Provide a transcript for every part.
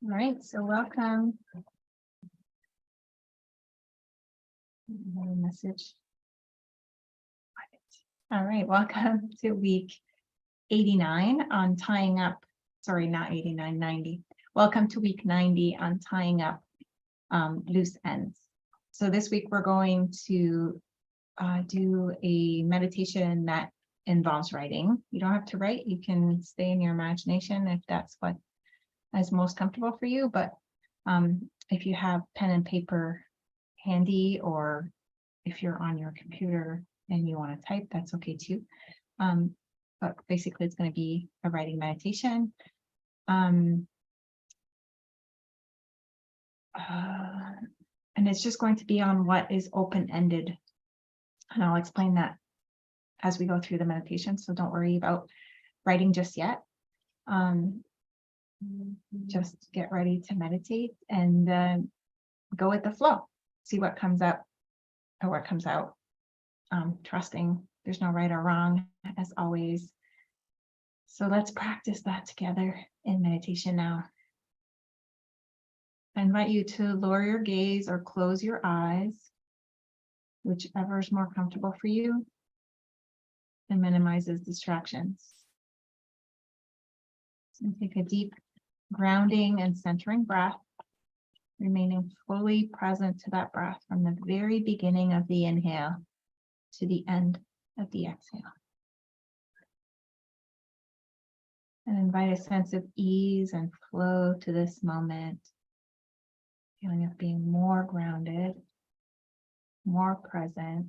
All right, so welcome. Another message. All right, welcome to week 89 on tying up, sorry, not 89, 90. Welcome to week 90 on tying up loose ends. So this week we're going to do a meditation that involves writing. You don't have to write, you can stay in your imagination if that's what is most comfortable for you, but if you have pen and paper handy, or if you're on your computer and you want to type, that's okay too. But basically it's going to be a writing meditation. And it's just going to be on what is open-ended. And I'll explain that as we go through the meditation. So don't worry about writing just yet. Just get ready to meditate and go with the flow. See what comes up or what comes out. Trusting there's no right or wrong, as always. So let's practice that together in meditation now. I invite you to lower your gaze or close your eyes, whichever is more comfortable for you and minimizes distractions. And take a deep grounding and centering breath, remaining fully present to that breath from the very beginning of the inhale to the end of the exhale. And invite a sense of ease and flow to this moment, feeling of being more grounded, more present,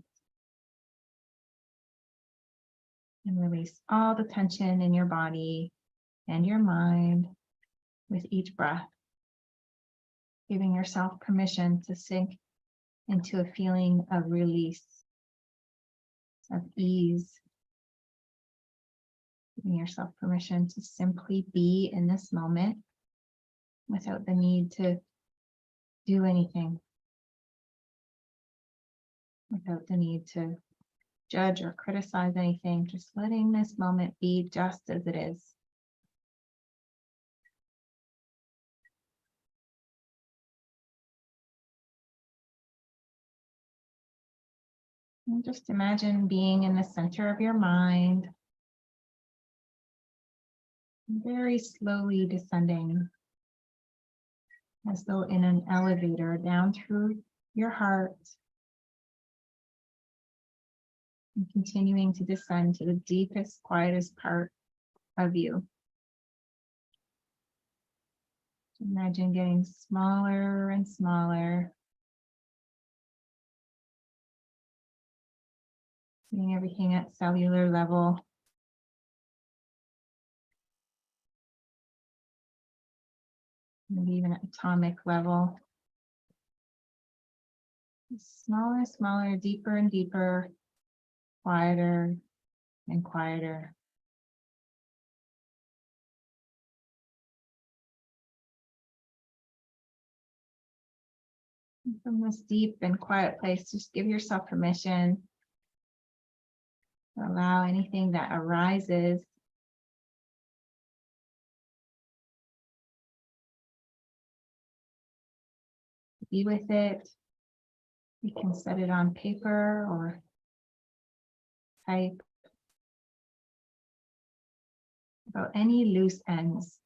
and release all the tension in your body and your mind with each breath, giving yourself permission to sink into a feeling of release, of ease, giving yourself permission to simply be in this moment without the need to do anything, without the need to judge or criticize anything, just letting this moment be just as it is. And just imagine being in the center of your mind, very slowly descending, as though in an elevator down through your heart, and continuing to descend to the deepest, quietest part of you. Imagine getting smaller and smaller, seeing everything at cellular level. Maybe even at atomic level. Smaller, smaller, deeper and deeper, quieter and quieter. And from this deep and quiet place, just give yourself permission to allow anything that arises to be with it. You can set it on paper or type about any loose ends.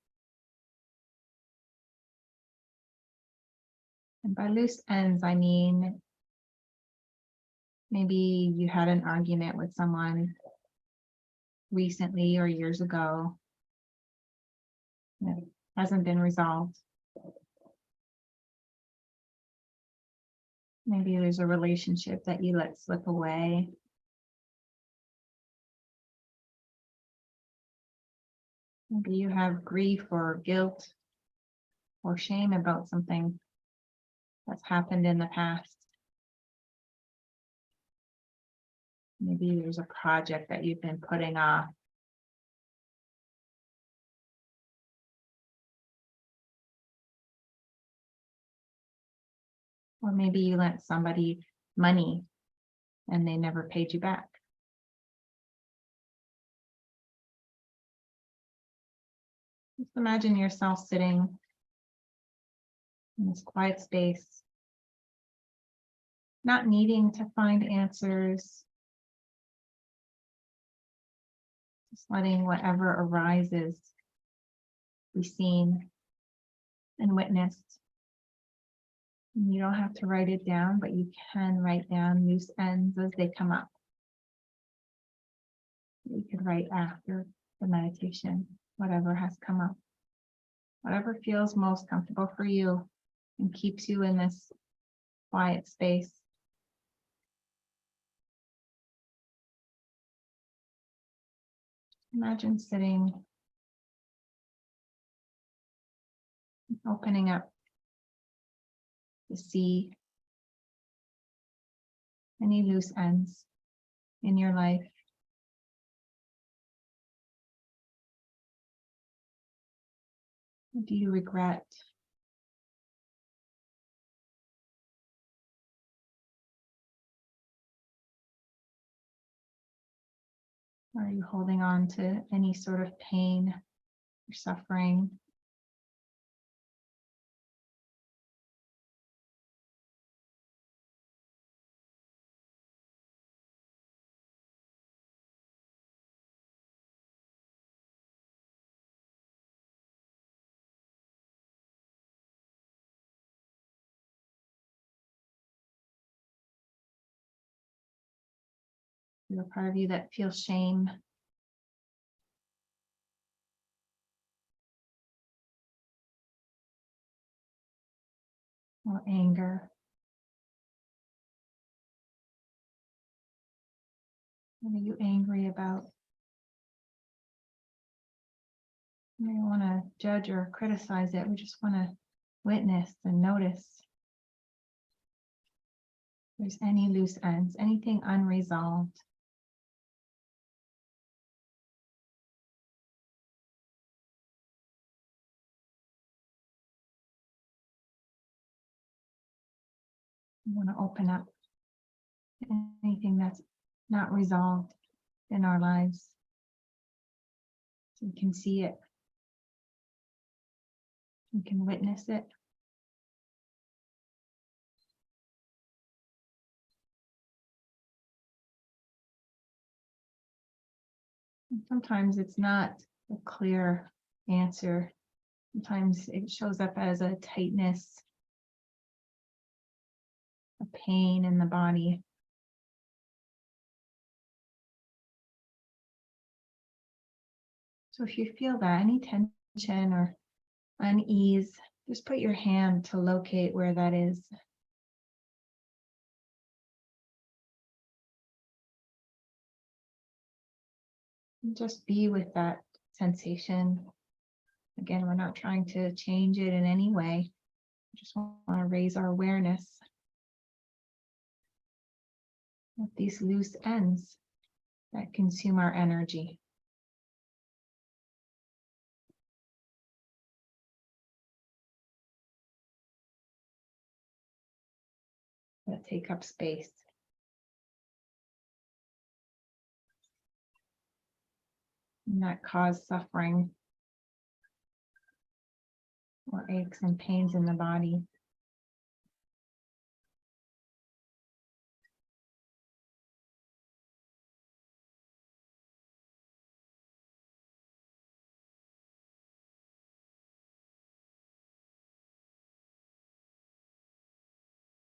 And by loose ends, I mean maybe you had an argument with someone recently or years ago that hasn't been resolved. Maybe there's a relationship that you let slip away. Maybe you have grief or guilt or shame about something that's happened in the past. Maybe there's a project that you've been putting off. Or maybe you lent somebody money and they never paid you back. Just imagine yourself sitting in this quiet space, not needing to find answers, just letting whatever arises be seen and witnessed. And you don't have to write it down, but you can write down loose ends as they come up. You could write after the meditation, whatever has come up, whatever feels most comfortable for you and keeps you in this quiet space. Imagine sitting, opening up to see any loose ends in your life. Do you regret? Are you holding on to any sort of pain or suffering? There's a part of you that feels shame. Or anger. What are you angry about? We don't want to judge or criticize it. We just want to witness and notice. If there's any loose ends, anything unresolved. We want to open up anything that's not resolved in our lives so we can see it. We can witness it. And sometimes it's not a clear answer. Sometimes it shows up as a tightness, a pain in the body. So if you feel that, any tension or unease, just put your hand to locate where that is. And just be with that sensation. Again, we're not trying to change it in any way. We just want to raise our awareness of these loose ends that consume our energy. That take up space. And that cause suffering or aches and pains in the body.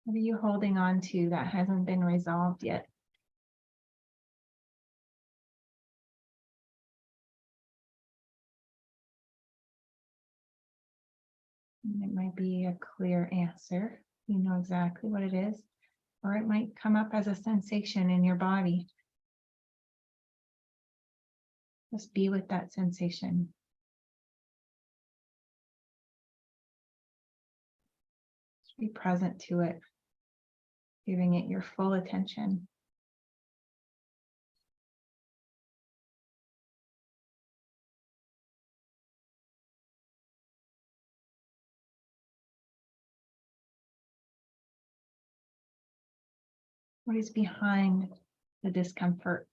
What are you holding on to that hasn't been resolved yet? And it might be a clear answer. You know exactly what it is. Or it might come up as a sensation in your body. Just be with that sensation. Just be present to it, giving it your full attention. What is behind the discomfort?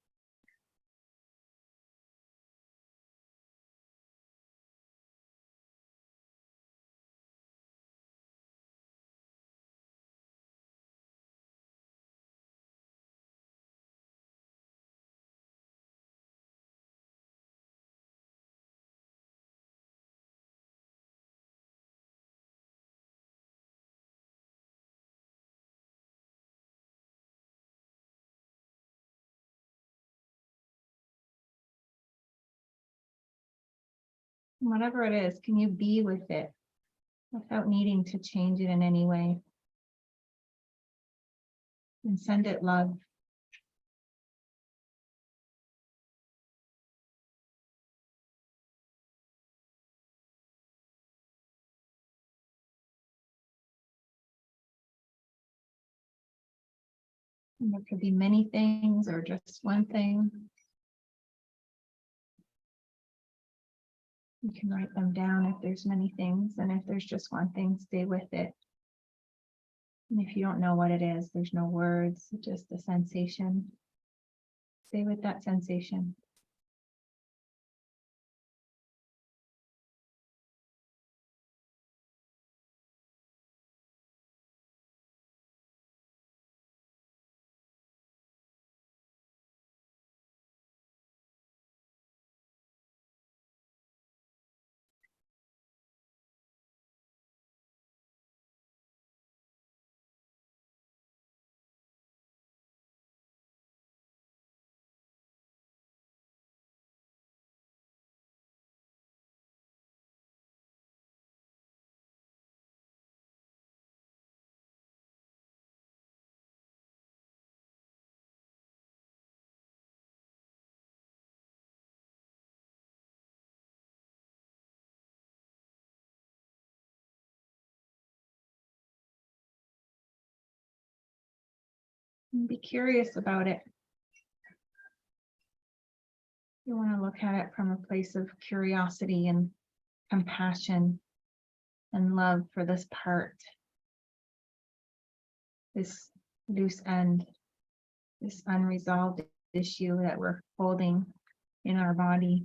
Whatever it is, can you be with it without needing to change it in any way? And send it love. And there could be many things or just one thing. You can write them down if there's many things, and if there's just one thing, stay with it. And if you don't know what it is, there's no words, just a sensation. Stay with that sensation. And be curious about it. You want to look at it from a place of curiosity and compassion and love for this part, this loose end, this unresolved issue that we're holding in our body.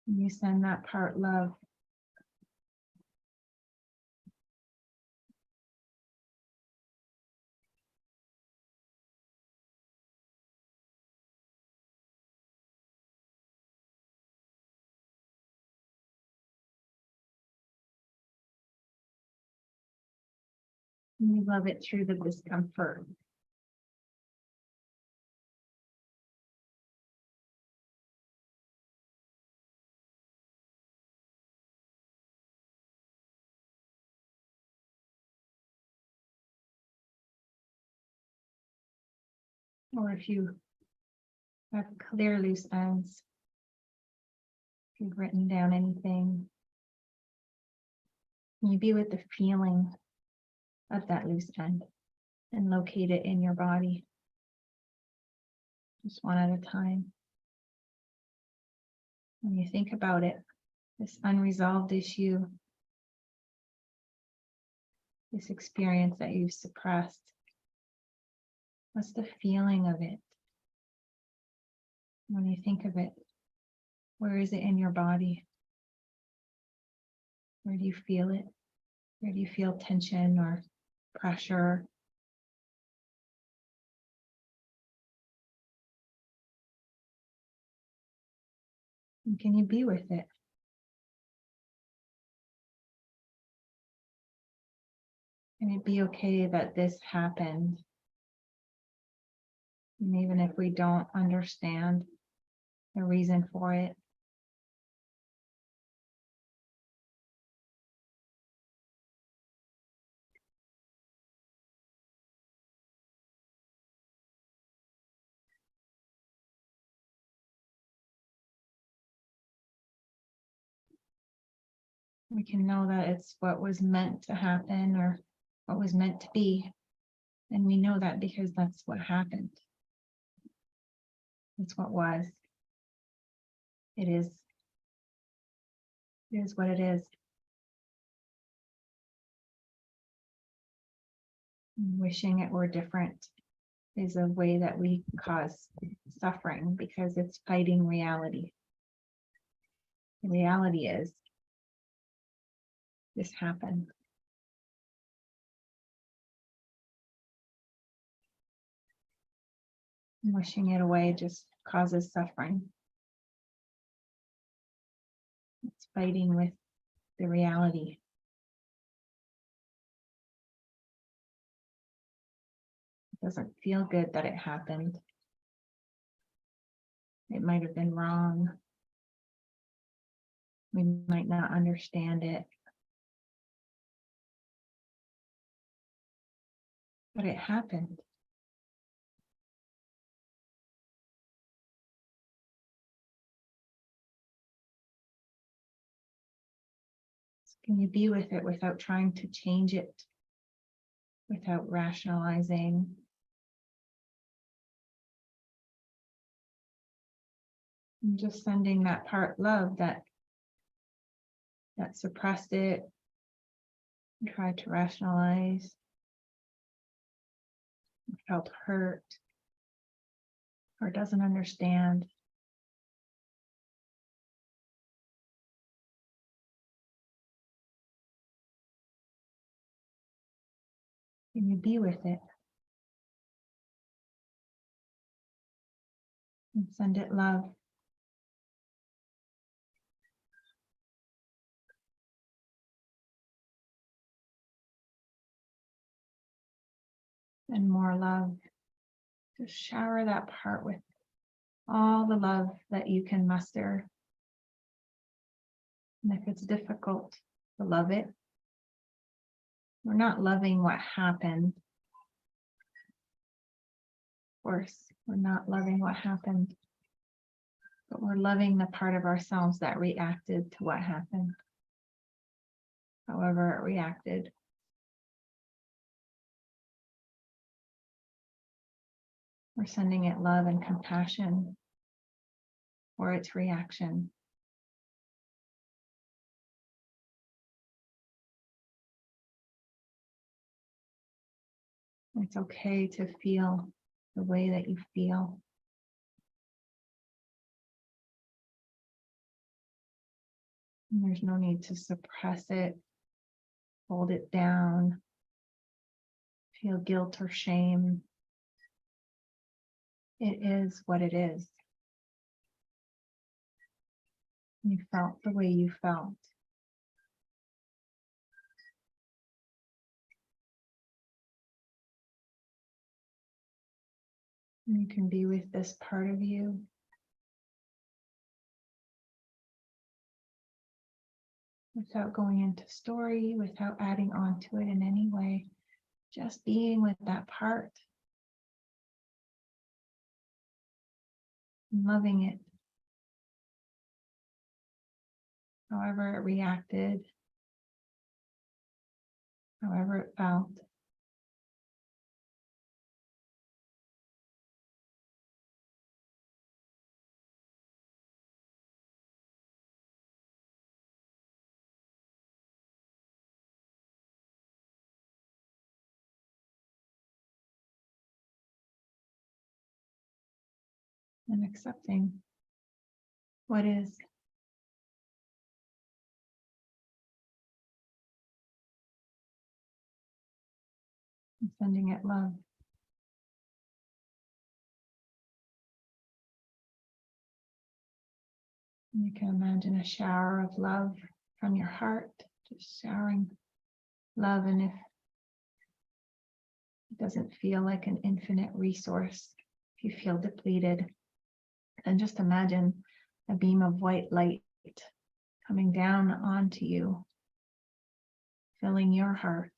And you send that part love. And you love it through the discomfort. Or if you have clear loose ends, if you've written down anything, you be with the feeling of that loose end and locate it in your body. Just one at a time. When you think about it, this unresolved issue, this experience that you've suppressed, what's the feeling of it? When you think of it, where is it in your body? Where do you feel it? Where do you feel tension or pressure? And can you be with it? Can it be okay that this happened? And even if we don't understand the reason for it, we can know that it's what was meant to happen or what was meant to be. And we know that because that's what happened. It's what was. It is. It is what it is. Wishing it were different is a way that we cause suffering because it's fighting reality. The reality is this happened. Wishing it away just causes suffering. It's fighting with the reality. It doesn't feel good that it happened. It might have been wrong. We might not understand it. But it happened. So can you be with it without trying to change it, without rationalizing? And just sending that part love that suppressed it, and tried to rationalize, felt hurt, or doesn't understand. Can you be with it? And send it love. And more love. Just shower that part with all the love that you can muster. And if it's difficult to love it, we're not loving what happened. Of course, we're not loving what happened, but we're loving the part of ourselves that reacted to what happened, however it reacted. We're sending it love and compassion for its reaction. It's okay to feel the way that you feel. And there's no need to suppress it, hold it down, feel guilt or shame. It is what it is. You felt the way you felt. And you can be with this part of you. Without going into story, without adding on to it in any way. Just being with that part. Loving it. However it reacted. However it felt. And accepting what is. And sending it love. And you can imagine a shower of love from your heart, just showering love. And if it doesn't feel like an infinite resource, if you feel depleted, then just imagine a beam of white light coming down onto you, filling your heart,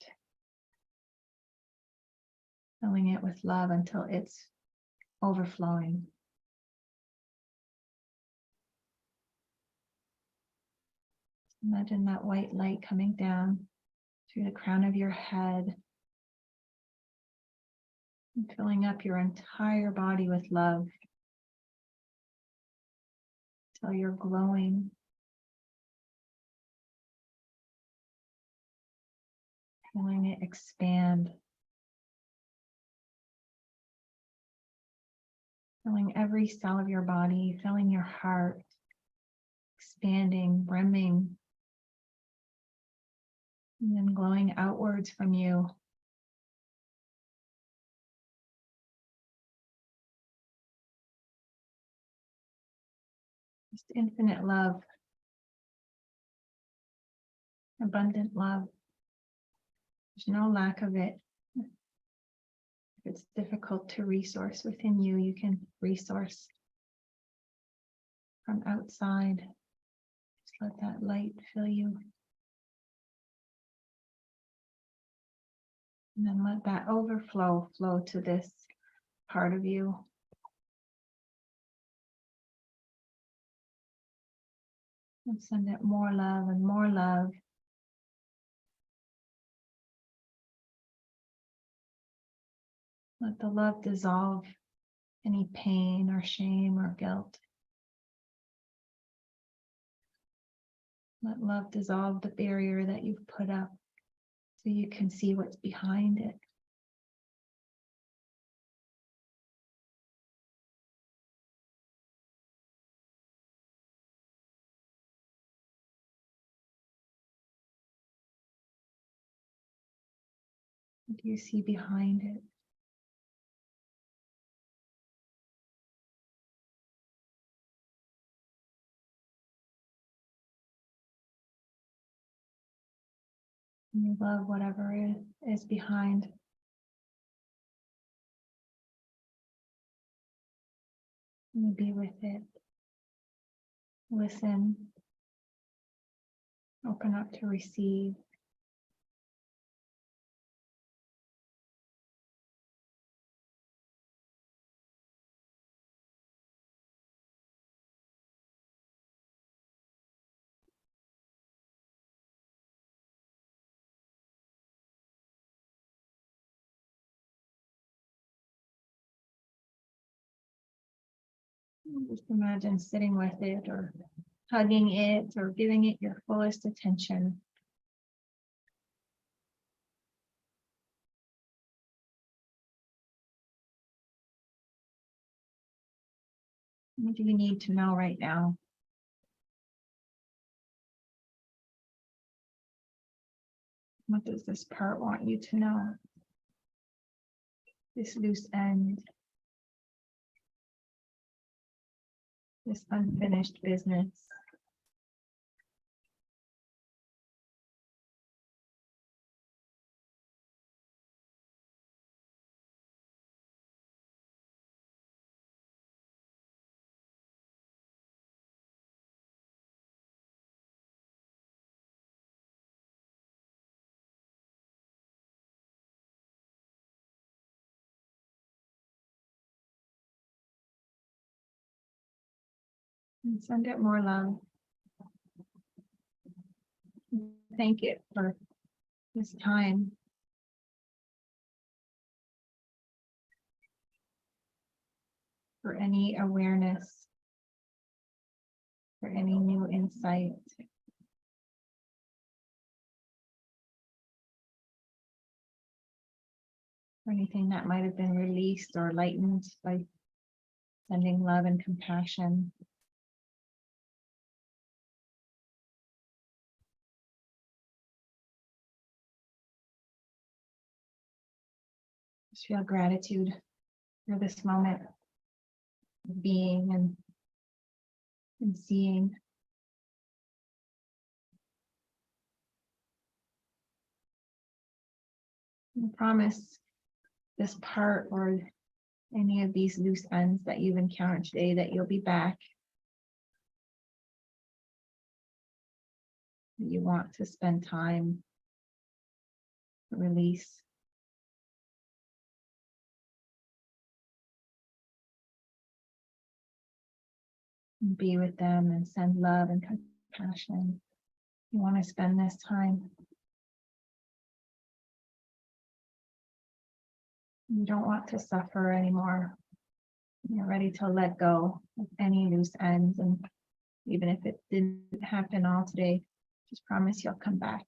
filling it with love until it's overflowing. Imagine that white light coming down through the crown of your head and filling up your entire body with love till you're glowing. Feeling it expand. Filling every cell of your body, filling your heart, expanding, brimming, and then glowing outwards from you. Just infinite love, abundant love. There's no lack of it. If it's difficult to resource within you, you can resource from outside. Just let that light fill you. And then let that overflow flow to this part of you. And send it more love and more love. Let the love dissolve any pain or shame or guilt. Let love dissolve the barrier that you've put up so you can see what's behind it. What do you see behind it? And you love whatever is behind. And you be with it. Listen. Open up to receive. Just imagine sitting with it or hugging it or giving it your fullest attention. What do you need to know right now? What does this part want you to know? This loose end. This unfinished business. And send it more love. Thank it for this time. For any awareness. For any new insight. For anything that might have been released or lightened by sending love and compassion. Just feel gratitude for this moment of being and seeing. I promise this part or any of these loose ends that you've encountered today that you'll be back. You want to spend time to release. And be with them and send love and compassion. You want to spend this time. You don't want to suffer anymore. You're ready to let go of any loose ends. And even if it didn't happen all today, just promise you'll come back.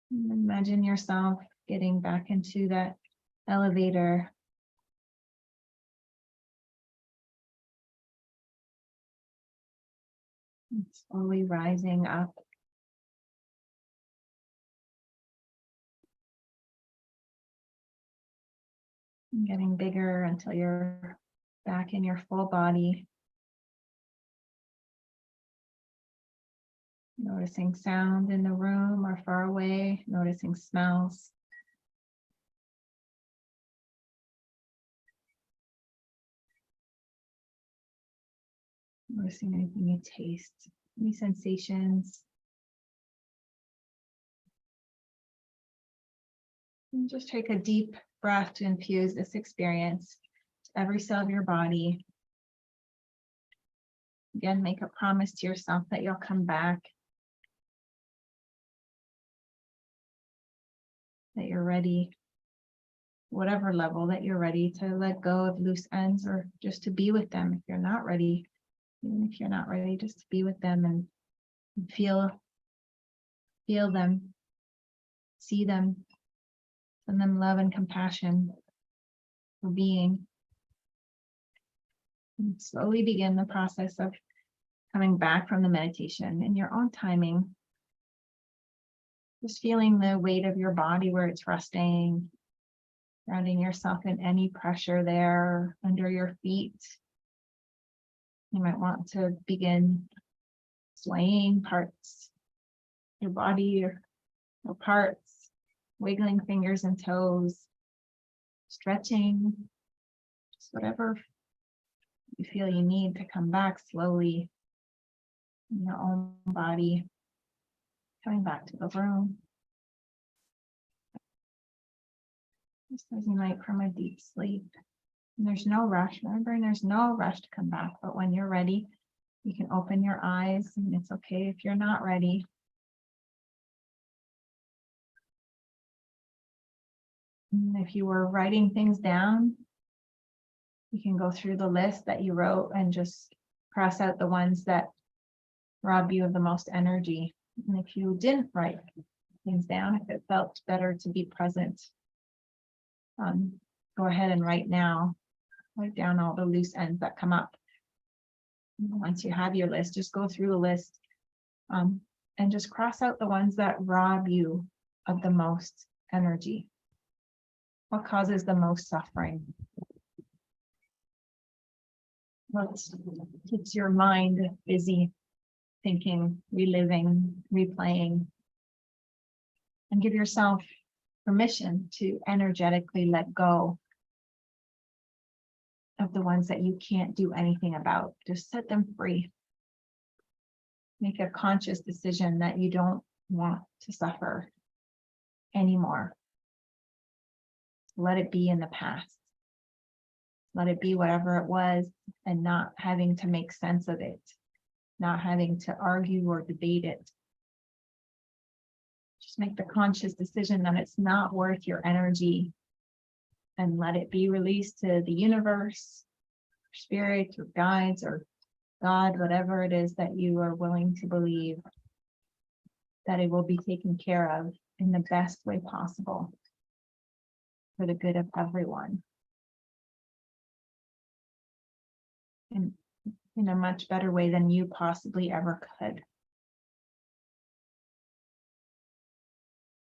And imagine yourself getting back into that elevator. And slowly rising up. And getting bigger until you're back in your full body. Noticing sound in the room or far away, noticing smells. Noticing anything you taste, any sensations. And just take a deep breath to infuse this experience to every cell of your body. Again, make a promise to yourself that you'll come back, that you're ready, whatever level that you're ready to let go of loose ends or just to be with them if you're not ready. Even if you're not ready, just to be with them and feel them, see them, send them love and compassion for being. And slowly begin the process of coming back from the meditation in your own timing. Just feeling the weight of your body where it's resting, grounding yourself in any pressure there under your feet. You might want to begin swaying parts of your body or parts, wiggling fingers and toes, stretching, just whatever you feel you need to come back slowly in your own body, coming back to the room. Just as you might from a deep sleep. And there's no rush. Remembering there's no rush to come back, but when you're ready, you can open your eyes, and it's okay if you're not ready. And if you were writing things down, you can go through the list that you wrote and just cross out the ones that rob you of the most energy. And if you didn't write things down, if it felt better to be present, go ahead and write now. Write down all the loose ends that come up. And once you have your list, just go through the list and just cross out the ones that rob you of the most energy. What causes the most suffering? What keeps your mind busy thinking, reliving, replaying? And give yourself permission to energetically let go of the ones that you can't do anything about. Just set them free. Make a conscious decision that you don't want to suffer anymore. Let it be in the past. Let it be whatever it was, and not having to make sense of it, not having to argue or debate it. Just make the conscious decision that it's not worth your energy, and let it be released to the universe, spirit, or guides, or God, whatever it is that you are willing to believe, that it will be taken care of in the best way possible for the good of everyone. And in a much better way than you possibly ever could.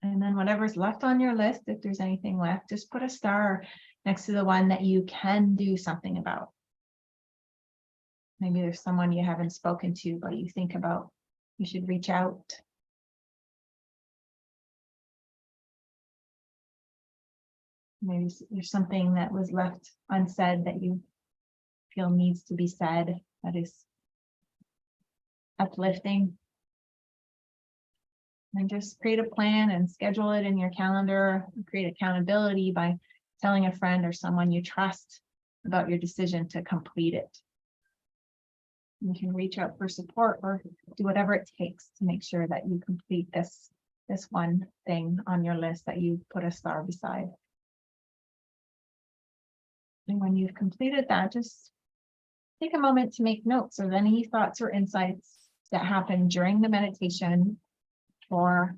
And then whatever's left on your list, if there's anything left, just put a star next to the one that you can do something about. Maybe there's someone you haven't spoken to, but you think about you should reach out. Maybe there's something that was left unsaid that you feel needs to be said, that is uplifting. And just create a plan and schedule it in your calendar. Create accountability by telling a friend or someone you trust about your decision to complete it. You can reach out for support or do whatever it takes to make sure that you complete this one thing on your list that you put a star beside. And when you've completed that, just take a moment to make notes of any thoughts or insights that happened during the meditation, or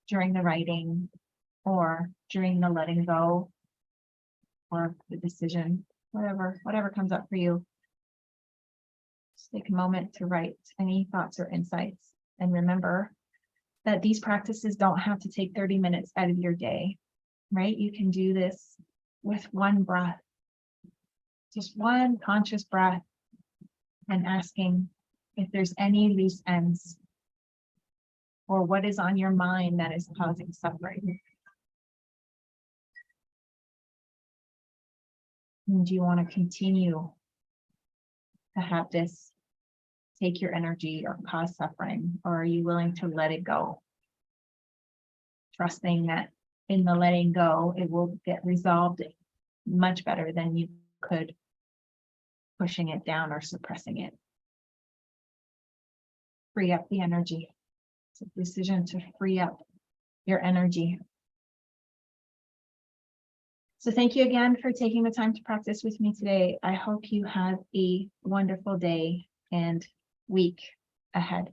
during the writing, or during the letting go, or the decision, whatever comes up for you. Just take a moment to write any thoughts or insights. And remember that these practices don't have to take 30 minutes out of your day, right? You can do this with one breath, just one conscious breath, and asking if there's any loose ends or what is on your mind that is causing suffering. And do you want to continue to have this take your energy or cause suffering, or are you willing to let it go? Trusting that in the letting go, it will get resolved much better than you could pushing it down or suppressing it. Free up the energy. It's a decision to free up your energy. So thank you again for taking the time to practice with me today. I hope you have a wonderful day and week ahead.